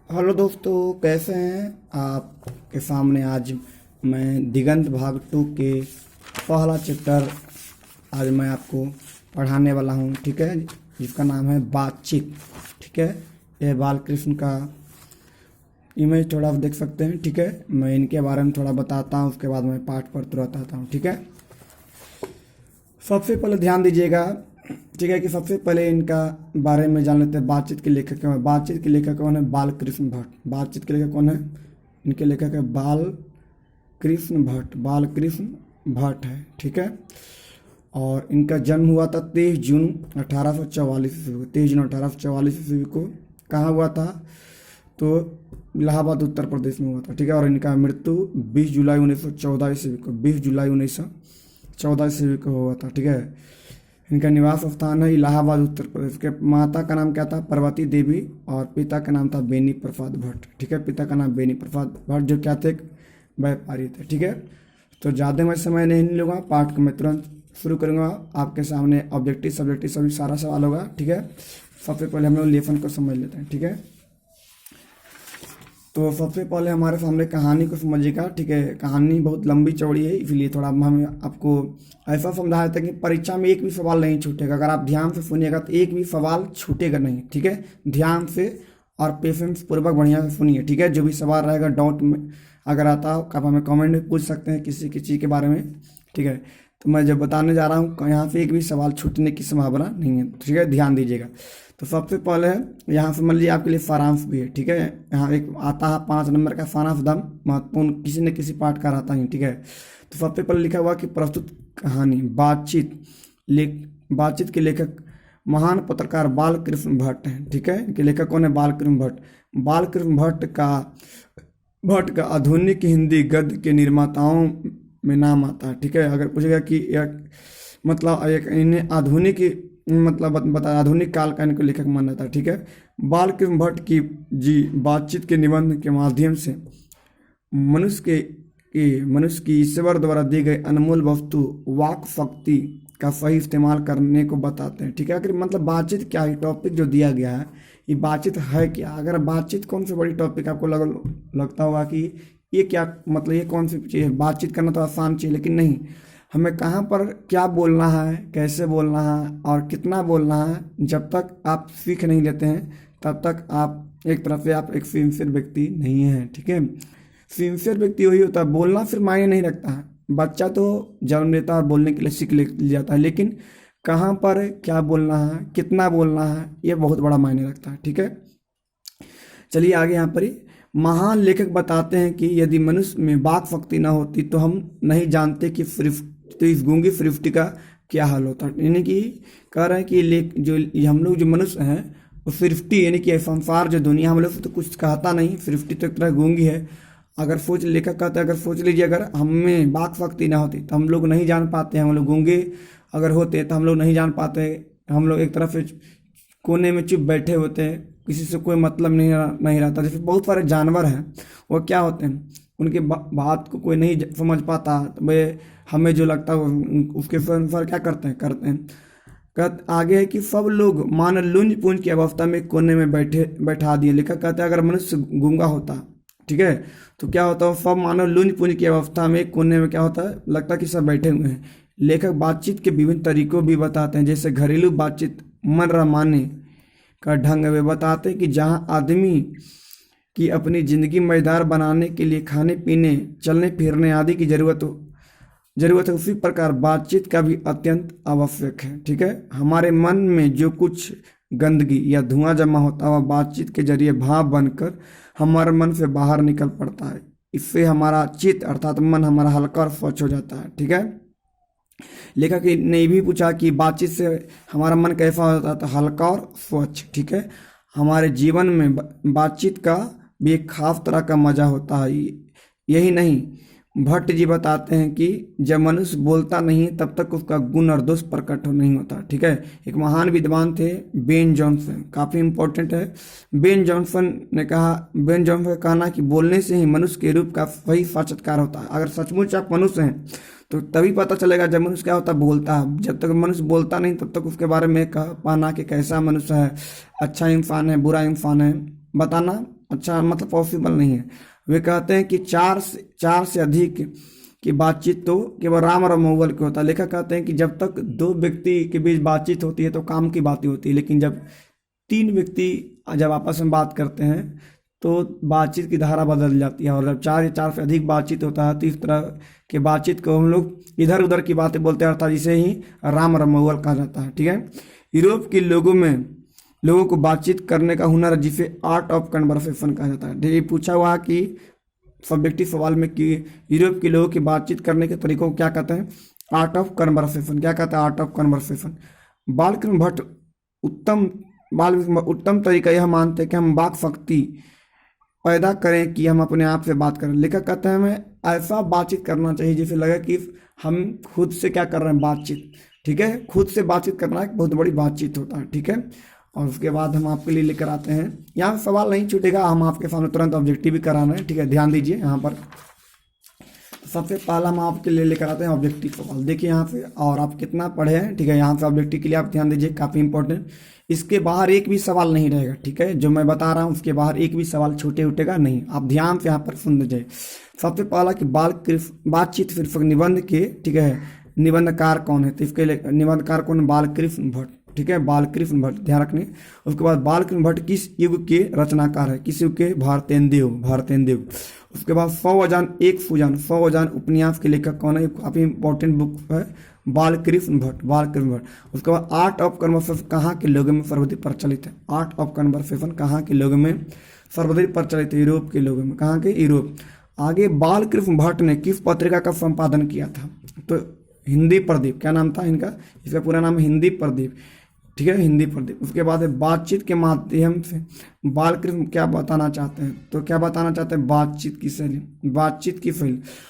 Hello दोस्तों, कैसे हैं। आपके सामने आज मैं दिगंत भाग 2 के पहला चैप्टर आज मैं आपको पढ़ाने वाला हूं। ठीक है, जिसका नाम है बातचीत। ठीक है, यह बालकृष्ण का इमेज थोड़ा आप देख सकते हैं। ठीक है, मैं इनके बारे में थोड़ा बताता हूं, उसके बाद मैं पाठ पढ़ते रहता हूं। ठीक है, सबसे पहले ध्यान दीजिएगा। ठीक है कि सबसे पहले इनका बारे में जान लेते हैं। बातचीत के लेखक कौन है? बातचीत के लेखक कौन है? बालकृष्ण भट्ट। बातचीत के लेखक कौन है? इनके लेखक है बालकृष्ण भट्ट। बालकृष्ण भट्ट है। ठीक है, और इनका जन्म हुआ था 23 जून 1844 ईस्वी को। 23 जून 1844 ईस्वी को कहाँ हुआ था? तो इलाहाबाद उत्तर प्रदेश में हुआ था। ठीक है, और इनका मृत्यु 20 जुलाई 1914 ईस्वी को 20 जुलाई 1914 ईस्वी को हुआ था। ठीक है, इनका निवास स्थान है इलाहाबाद उत्तर प्रदेश के। माता का नाम क्या था? पार्वती देवी, और पिता का नाम था बेनी प्रसाद भट्ट। ठीक है, पिता का नाम बेनी प्रसाद भट्ट, जो क्या थे? व्यापारी थे। ठीक है, तो ज़्यादा मैं समय नहीं लूँगा, पाठ को मैं तुरंत शुरू करूँगा। आपके सामने ऑब्जेक्टिव सब्जेक्टिव सभी सारा सवाल होगा। ठीक है, सबसे पहले हम लोग लेसन को समझ लेते हैं। ठीक है, तो सबसे पहले हमारे सामने कहानी को समझिएगा। ठीक है, कहानी बहुत लंबी चौड़ी है, इसलिए थोड़ा हम आपको ऐसा समझाया था कि परीक्षा में एक भी सवाल नहीं छूटेगा। अगर आप ध्यान से सुनिएगा तो एक भी सवाल छूटेगा नहीं। ठीक है, ध्यान से और पेशेंस पूर्वक बढ़िया से सुनिए। ठीक है, जो भी सवाल रहेगा डाउट में अगर आता हो आप हमें कमेंट में पूछ सकते हैं किसी चीज़ के बारे में। ठीक है, तो मैं जब बताने जा रहा हूँ यहाँ से एक भी सवाल छूटने की संभावना नहीं है। ठीक है, ध्यान दीजिएगा। तो सबसे पहले यहाँ से मान लीजिए आपके लिए सारांश भी है। ठीक है, यहाँ एक आता है 5 नंबर का सारांश दम महत्वपूर्ण किसी न किसी पाठ का रहता ही। ठीक है, तो सबसे पहले लिखा हुआ कि प्रस्तुत कहानी बातचीत के लेखक महान पत्रकार बालकृष्ण भट्ट हैं। ठीक है, इनके लेखक कौन है? बालकृष्ण भट्ट। बालकृष्ण भट्ट का आधुनिक हिंदी गद्य के निर्माताओं में नाम आता है। ठीक है, अगर पूछेगा कि मतलब इन्हें आधुनिक बता आधुनिक काल का इनको लेखक माना जाता है। ठीक है, बालकृष्ण भट्ट की बातचीत के निबंध के माध्यम से मनुष्य की ईश्वर द्वारा दी गई अनमोल वस्तु वाक शक्ति का सही इस्तेमाल करने को बताते हैं। ठीक है, अगर मतलब बातचीत क्या है, टॉपिक जो दिया गया है ये बातचीत है क्या? अगर बातचीत कौन सी बड़ी टॉपिक आपको लगता होगा कि ये क्या मतलब ये कौन सी चीज़ है? बातचीत करना तो आसान चीज़, लेकिन नहीं, हमें कहाँ पर क्या बोलना है, कैसे बोलना है और कितना बोलना है, जब तक आप सीख नहीं लेते हैं तब तक आप एक तरफ से आप एक सिंसियर व्यक्ति नहीं हैं। ठीक है, सिंसियर व्यक्ति वही होता है, बोलना फिर मायने नहीं रखता है। बच्चा तो जन्म लेता है और बोलने के लिए सीख ले जाता है, लेकिन कहाँ पर क्या बोलना है, कितना बोलना है, ये बहुत बड़ा मायने रखता है। ठीक है, चलिए आगे। यहाँ पर ही महान लेखक बताते हैं कि यदि मनुष्य में वाक शक्ति न होती तो हम नहीं जानते कि तो इस गूंगी सृष्टि का क्या हाल होता है। यानी कि कह रहे हैं कि जो हम लोग जो मनुष्य हैं वो सृष्टि यानी कि संसार जो दुनिया हम लोग से तो कुछ कहता नहीं, सृष्टि तो एक तरह गूंगी है। अगर लेखक कहते हैं अगर सोच लीजिए अगर हमें वाक शक्ति ना होती तो हम लोग नहीं जान पाते, हम लोग गूंगे अगर होते तो हम लोग नहीं जान पाते। हम लोग एक तरफ से कोने में चुप बैठे होते हैं, किसी से कोई मतलब नहीं रहता। जैसे बहुत सारे जानवर हैं, वो क्या होते हैं, उनके बात को कोई नहीं समझ पाता, तो वे हमें जो लगता है उसके अनुसार क्या करते हैं। आगे है कि सब लोग मान लुंज पूंज की अवस्था में कोने में बैठा दिए। लेखक कहते हैं अगर मनुष्य गूंगा होता, ठीक है, तो क्या होता है, सब मानव लुंज पूंज की अवस्था में कोने में क्या होता है, लगता है कि सब बैठे हुए हैं। लेखक बातचीत के विभिन्न तरीकों भी बताते हैं, जैसे घरेलू बातचीत, मन रमाने का ढंग वे बताते हैं कि जहां आदमी की अपनी जिंदगी मजेदार बनाने के लिए खाने पीने चलने फिरने आदि की जरूरत है, उसी प्रकार बातचीत का भी अत्यंत आवश्यक है। ठीक है, हमारे मन में जो कुछ गंदगी या धुआं जमा होता है वह बातचीत के जरिए भाप बनकर हमारे मन से बाहर निकल पड़ता है। इससे हमारा चित्त अर्थात मन हमारा हल्का और स्वच्छ हो जाता है। ठीक है, लेखक ने भी पूछा कि बातचीत से हमारा मन कैसा होता है, तो हल्का और स्वच्छ। ठीक है, हमारे जीवन में बातचीत का भी एक खास तरह का मजा होता है। यही नहीं, भट्ट जी बताते हैं कि जब मनुष्य बोलता नहीं तब तक उसका गुण और दोष प्रकट नहीं होता। ठीक है, एक महान विद्वान थे बेन जॉनसन, काफी इंपॉर्टेंट है। बेन जॉनसन का कहना कि बोलने से ही मनुष्य के रूप का सही साक्षात्कार होता है। अगर सचमुच आप मनुष्य हैं तो तभी पता चलेगा जब मनुष्य क्या होता है, बोलता है। जब तक मनुष्य बोलता नहीं तब तक उसके बारे में कह पाना कि कैसा मनुष्य है, अच्छा इंसान है, बुरा इंसान है, बताना अच्छा मतलब पॉसिबल नहीं है। वे कहते हैं कि चार से अधिक की बातचीत तो केवल राम और मोगल की होता है। लेखक कहते हैं कि जब तक दो व्यक्ति के बीच बातचीत होती है तो काम की बातें होती है, लेकिन जब तीन व्यक्ति जब आपस में बात करते हैं तो बातचीत की धारा बदल जाती है। और जब चार या चार से अधिक बातचीत होता है तो इस तरह के बातचीत को हम लोग इधर उधर की बातें बोलते हैं, अर्थात जिसे ही राम रमोवल कहा जाता है। ठीक है, यूरोप के लोगों को बातचीत करने का हुनर है, जिसे आर्ट ऑफ कन्वर्सेशन कहा जाता है। ये पूछा हुआ है कि सब्जेक्टिव सवाल में कि यूरोप के लोगों की बातचीत करने के तरीकों को क्या कहते हैं, आर्ट ऑफ कन्वर्सेशन। क्या कहता है, art of conversation. Balkrishna Bhatt उत्तम तरीका यह मानते हैं कि हम वाक शक्ति पैदा करें कि हम अपने आप से बात करें। लेखक कहते हैं हमें ऐसा बातचीत करना चाहिए जिसे लगे कि हम खुद से क्या कर रहे हैं, बातचीत। ठीक है, खुद से बातचीत करना एक बहुत बड़ी बातचीत होता है। ठीक है, और उसके बाद हम आपके लिए लेकर आते हैं, यहाँ सवाल नहीं छूटेगा, हम आपके सामने तुरंत ऑब्जेक्टिव भी करा रहे हैं। ठीक है, ध्यान दीजिए यहाँ पर सबसे पहला हम आपके लिए लेकर आते हैं ऑब्जेक्टिव सवाल। देखिए यहाँ से, और आप कितना पढ़े हैं। ठीक है, यहाँ से ऑब्जेक्टिव के लिए आप ध्यान दीजिए, काफ़ी इंपॉर्टेंट। इसके बाहर एक भी सवाल नहीं रहेगा। ठीक है, जो मैं बता रहा हूँ उसके बाहर एक भी सवाल छूटे उठेगा नहीं, आप ध्यान से यहाँ पर सुन लीजिए। सबसे पहला कि बातचीत सिर्फ निबंध के, ठीक है, निबंधकार कौन है, तो इसके लिए निबंधकार कौन, बालकृष्ण भट्ट। ठीक है, बालकृष्ण भट्ट, ध्यान रखने। उसके बाद बालकृष्ण भट्ट किस युग के रचनाकार है, किस युग के, भारतेंदु। उसके बाद 100 अजान एक सुजान, 100 अजान उपन्यास के लेखक कौन है, काफी इंपॉर्टेंट बुक है, बालकृष्ण भट्ट। उसके बाद आर्ट ऑफ कन्वर्सेशन कहाँ के लोगों में सर्वाधिक प्रचलित है, आर्ट ऑफ कन्वर्सेशन कहाँ के लोगों में सर्वाधिक प्रचलित है, यूरोप के लोगों में, कहाँ के, यूरोप। आगे बालकृष्ण भट्ट ने किस पत्रिका का संपादन किया था, तो हिंदी प्रदीप, क्या नाम था इनका, इसका पूरा नाम है हिंदी प्रदीप। ठीक है, हिंदी प्रदीप। उसके बाद है बातचीत के माध्यम से बालकृष्ण क्या बताना चाहते हैं, तो क्या बताना चाहते हैं, बातचीत की शैली।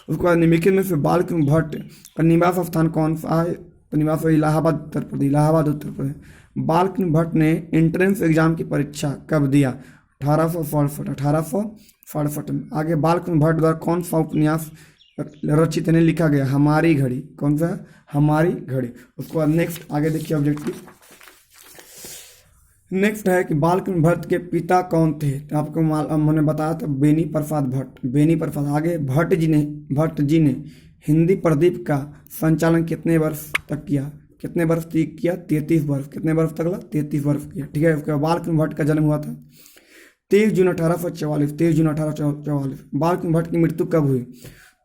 उसके बाद निम्नलिखित में से बालकृष्ण भट्ट का निवास स्थान कौन सा है, तो निवास इलाहाबाद उत्तर प्रदेश। बालकृष्ण भट्ट ने एंट्रेंस एग्जाम की परीक्षा कब दिया, 1867 में। आगे बालकृष्ण भट्ट द्वारा कौन सा उपन्यास रचित नहीं लिखा गया, हमारी घड़ी, कौन सा, हमारी घड़ी। उसके बाद नेक्स्ट आगे देखिए ऑब्जेक्टिव। नेक्स्ट है कि बालकृष्ण भट्ट के पिता कौन थे, तो आपको मैंने बताया था बेनी प्रसाद भट्ट। आगे भट्ट जी ने हिंदी प्रदीप का संचालन कितने वर्ष तक किया, 33 वर्ष, कितने वर्ष तक, 33 वर्ष किया। ठीक है, उसके बाद बालकृष्ण भट्ट का जन्म हुआ था 23 जून 1844। बालकृष्ण भट्ट की मृत्यु कब हुई,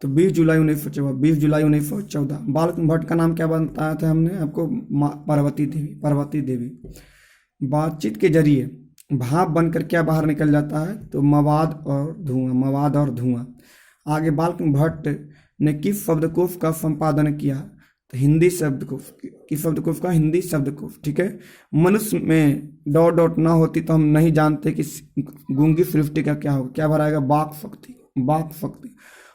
तो 20 जुलाई 1914। बालकृष्ण भट्ट का नाम क्या बताया था हमने आपको, पार्वती देवी। बातचीत के जरिए भाप बनकर क्या बाहर निकल जाता है, तो मवाद और धुआं। आगे बालकृष्ण भट्ट ने किस शब्दकोश का संपादन किया, तो हिंदी शब्दकोश, किस शब्दकोश का, हिंदी शब्दकोश। ठीक है, मनुष्य में डॉट ना होती तो हम नहीं जानते कि गूंगी सृष्टि का क्या होगा, क्या भराएगा, वाक शक्ति।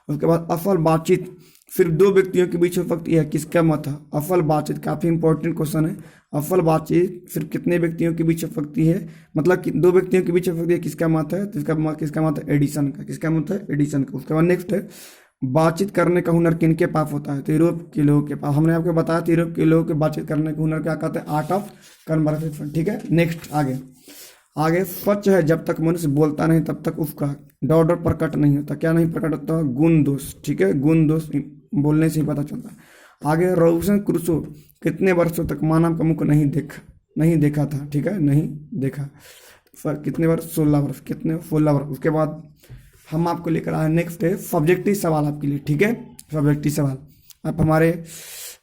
उसके बाद असल बातचीत सिर्फ दो व्यक्तियों के बीच हो सकती है, किसका मत है, असल बातचीत, काफी इंपॉर्टेंट क्वेश्चन है। असल बातचीत सिर्फ कितने व्यक्तियों के बीच हो सकती है, मतलब कि दो व्यक्तियों के बीच हो सकती है, किसका मत है, तो किसका मत है, एडिसन का। उसके बाद नेक्स्ट है बातचीत करने का हुनर किनके पास होता है, तो यूरोप के लोगों के पास। हमने आपको बताया था यूरोप के लोगों के बातचीत करने का हुनर क्या कहते हैं, आर्ट ऑफ कन्वर्सेशन। ठीक है, नेक्स्ट आगे सच है जब तक मनुष्य बोलता नहीं तब तक उसका डॉट प्रकट नहीं होता, क्या नहीं प्रकट होता, गुण दोष। ठीक है, गुण दोष बोलने से ही पता चलता है। आगे रॉबिन्सन क्रूसो कितने वर्षों तक मानव का मुख नहीं देखा था। ठीक है, नहीं देखा, कितने वर्ष, 16 वर्ष। उसके बाद हम आपको लेकर आए नेक्स्ट है सब्जेक्टिव सवाल आपके लिए। ठीक है, सब्जेक्टिव सवाल। आप हमारे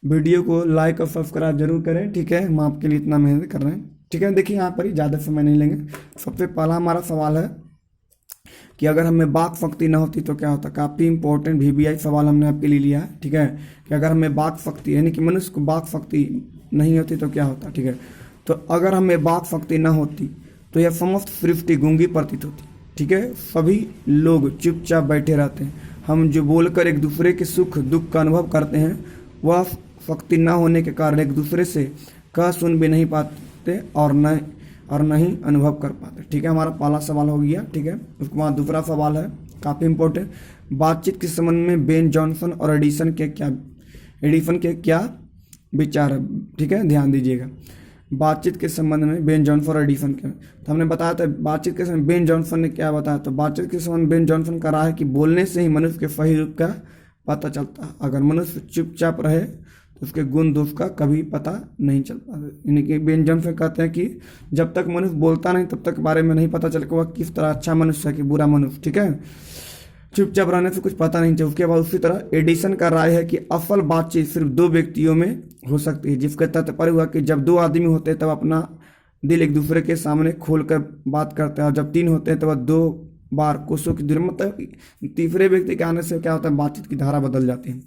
वीडियो को लाइक और सब्सक्राइब जरूर करें। ठीक है, हम आपके लिए इतना मेहनत कर रहे हैं। ठीक है, देखिए यहाँ पर ही ज़्यादा समय नहीं लेंगे। सबसे पहला हमारा सवाल है कि अगर हमें वाक शक्ति न होती तो क्या होता, काफ़ी इंपॉर्टेंट VBI सवाल हमने आपके लिए लिया है। ठीक है, कि अगर हमें वाक शक्ति, यानी कि मनुष्य को वाक शक्ति नहीं होती तो क्या होता। ठीक है, तो अगर हमें वाक शक्ति न होती तो यह समस्त सृष्टि गूंगी प्रतीत होती। ठीक है, सभी लोग चुपचाप बैठे रहते हैं। हम जो बोलकर एक दूसरे के सुख दुख का अनुभव करते हैं, वह शक्ति न होने के कारण एक दूसरे से कह सुन भी नहीं पाते और नहीं अनुभव कर पाते। ठीक है, हमारा पहला सवाल हो गया। ठीक है, उसके बाद दूसरा सवाल है काफ़ी इंपॉर्टेंट, बातचीत के संबंध में बेन जॉनसन और एडिसन के क्या विचार है। ठीक है, ध्यान दीजिएगा। बातचीत के संबंध में बेन जॉनसन और एडिसन के। तो हमने बताया था बातचीत के समय बेन जॉनसन ने क्या बताया, तो बातचीत के संबंध बेन जॉनसन का राय है कि बोलने से ही मनुष्य के सही रूप का पता चलता है। अगर मनुष्य चुपचाप रहे तो उसके गुण दोष का कभी पता नहीं चलता। यानी कि बेन जॉनसन कहते हैं कि जब तक मनुष्य बोलता नहीं तब तक बारे में नहीं पता चलेगा वह किस तरह अच्छा मनुष्य है कि बुरा मनुष्य, ठीक है। चुपचाप रहने से कुछ पता नहीं चलता। उसके बाद उसी तरह एडिसन का राय है कि असल बातचीत सिर्फ दो व्यक्तियों में हो सकती है, जिसका तात्पर्य हुआ कि जब दो आदमी होते हैं तब अपना दिल एक दूसरे के सामने खोलकर बात करते हैं, और जब तीन होते हैं तब दो बार कोसों की दूरी, मतलब तीसरे व्यक्ति के आने से क्या होता है बातचीत की धारा बदल जाती है।